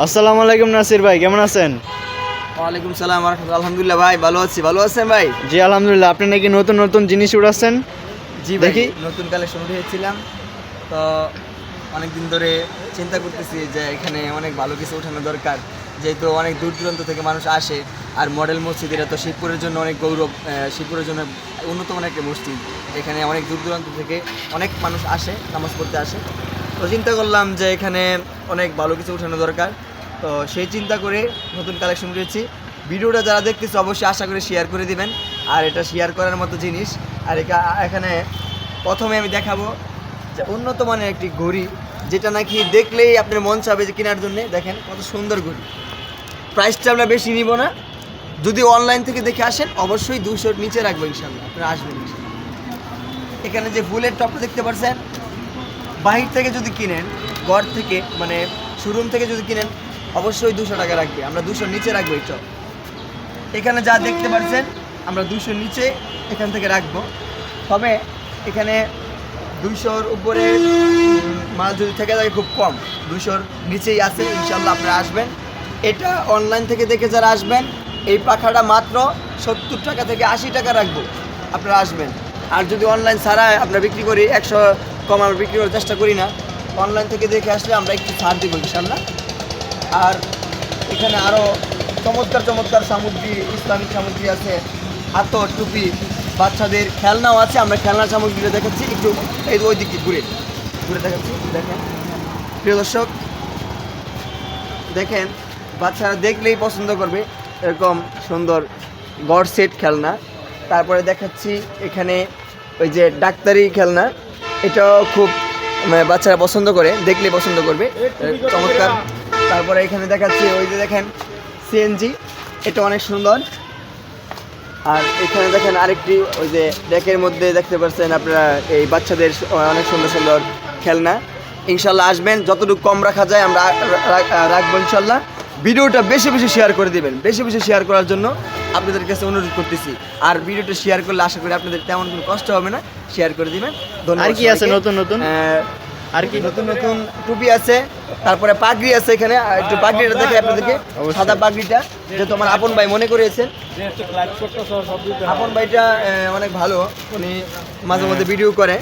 আসসালামু আলাইকুম নাসির ভাই, কেমন আছেন? ওয়ালাইকুম সালাম ওয়া রাহমাতুল্লাহ। আলহামদুলিল্লাহ ভাই, ভালো আছি। ভালো আছেন ভাই? জি আলহামদুলিল্লাহ। আপনি নাকি নতুন নতুন জিনিস উঠাচ্ছেন? জি ভাই, দেখি। নতুন কালেকশন উঠিয়েছিলাম তো অনেকদিন ধরে চিন্তা করতেছি যে এখানে অনেক ভালো কিছু ওঠানো দরকার, যেহেতু অনেক দূর দূরান্ত থেকে মানুষ আসে। আর মডেল মসজিদ, এটা তো শিবপুরের জন্য অনেক গৌরব, শিবপুরের জন্য অন্যতম একটা মসজিদ। এখানে অনেক দূর দূরান্ত থেকে অনেক মানুষ আসে, নামাজ পড়তে আসে। তো চিন্তা করলাম যে এখানে অনেক ভালো কিছু ওঠানো দরকার। তো সেই চিন্তা করে নতুন কালেকশন উঠিয়েছি। ভিডিওটা যারা দেখতেছে অবশ্যই আশা করে শেয়ার করে দিবেন। আর এটা শেয়ার করার মতো জিনিস। আর এখানে প্রথমে আমি দেখাবো যে উন্নত মানের একটি ঘড়ি, যেটা নাকি দেখলেই আপনার মন চাবে যে কেনার জন্য। দেখেন কত সুন্দর ঘড়ি। প্রাইসটা আমরা বেশি নিব না, যদি অনলাইন থেকে দেখে আসেন অবশ্যই 200-র নিচে রাখবো ইনশাল্লাহ, আপনারা আসবেন ইনশাল্লাহ। এখানে যে ফুলের টপটা দেখতে পাচ্ছেন, বাহির থেকে যদি কিনেন, ঘর থেকে মানে শোরুম থেকে যদি কিনেন অবশ্যই 200 টাকা রাখবে, আমরা 200-র নিচে রাখবো এই টপ। এখানে যা দেখতে পাচ্ছেন আমরা 200-র নিচে এখান থেকে রাখবো। তবে এখানে 200-র উপরে মাল যদি থেকে থাকে খুব কম, 200-র নিচেই আছে ইনশাল্লাহ, আপনারা আসবেন। এটা অনলাইন থেকে দেখে যারা আসবেন, এই পাখাটা মাত্র 70 টাকা থেকে 80 টাকা রাখবো, আপনারা আসবেন। আর যদি অনলাইন ছাড়া আমরা বিক্রি করি, 100 কম আমরা বিক্রি করার চেষ্টা করি না। অনলাইন থেকে দেখে আসলে আমরা একটু ছাড় দিব ইনশাল্লাহ। আর এখানে আরও চমৎকার চমৎকার সামগ্রী, ইসলামিক সামগ্রী আছে, হাতর, টুপি, বাচ্চাদের খেলনাও আছে। আমরা খেলনার সামগ্রীটা দেখাচ্ছি, একটু এই ওই দিকে ঘুরে ঘুরে দেখাচ্ছি। দেখেন প্রিয় দর্শক, দেখেন বাচ্চারা দেখলেই পছন্দ করবে এরকম সুন্দর গড় সেট খেলনা। তারপরে দেখাচ্ছি এখানে ওই যে ডাক্তারি খেলনা, এটাও খুব বাচ্চারা পছন্দ করে, দেখলেই পছন্দ করবে, চমৎকার। তারপরে এখানে দেখাচ্ছি ওই যে দেখেন সিএনজি, এটা অনেক সুন্দর। আর এখানে দেখেন আরেকটি ওই যে ডেকের মধ্যে দেখতে পাচ্ছেন আপনারা এই বাচ্চাদের অনেক সুন্দর সুন্দর খেলনা। ইনশাল্লাহ আসবেন, যতটুকু কম রাখা যায় আমরা রাখবো ইনশাল্লাহ। ভিডিওটা বেশি বেশি শেয়ার করে দিবেন, বেশি বেশি শেয়ার করার জন্য আপনাদের কাছে অনুরোধ করতেছি। আর ভিডিওটা শেয়ার করলে আশা করি আপনাদের তেমন কোনো কষ্ট হবে না, শেয়ার করে দিবেন। আর কি আছে নতুন নতুন? আর কি নতুন নতুন টুপি আছে, তারপরে পাগড়ি আছে। এখানে একটু পাগড়িটা দেখে আপনাদেরকে, সাদা পাগড়িটা, যেহেতু আমার আপন ভাই মনে করেছেন। আপন ভাইটা অনেক ভালো, উনি মাঝে মধ্যে ভিডিও করে,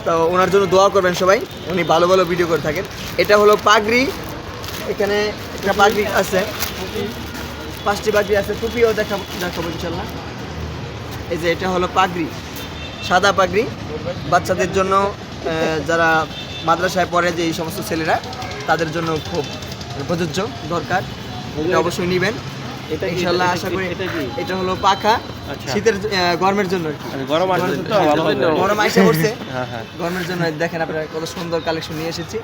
তো ওনার জন্য দোয়া করবেন সবাই, উনি ভালো ভালো ভিডিও করে থাকেন। এটা হলো পাগড়ি, এখানে একটা পাগড়ি আছে, 5টি পাগড়ি আছে, টুপিও দেখাবো ইনশাল্লাহ। এই যে এটা হলো পাগড়ি, সাদা পাগড়ি, বাচ্চাদের জন্য, যারা মাদ্রাসায় পড়ে যে এই সমস্ত ছেলেরা, তাদের জন্য খুব প্রযোজ্য, দরকার, এটা অবশ্যই নেবেন ইনশাল্লাহ। আশা করি এটা হলো পাখা, শীতের গরমের জন্য, গরম আইসা পড়ছে, গরমের জন্য। দেখেন আপনারা কত সুন্দর কালেকশন নিয়ে এসেছি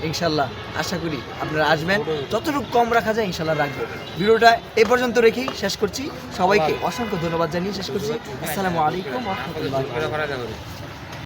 ইনশাল্লাহ। আশা করি আপনারা আসবেন, যতটুকু কম রাখা যায় ইনশাল্লাহ রাখবো। ভিডিওটা এই পর্যন্ত রেখেই শেষ করছি, সবাইকে অসংখ্য ধন্যবাদ জানিয়ে শেষ করছি। আসসালামু আলাইকুম ওয়া রাহমাতুল্লাহ।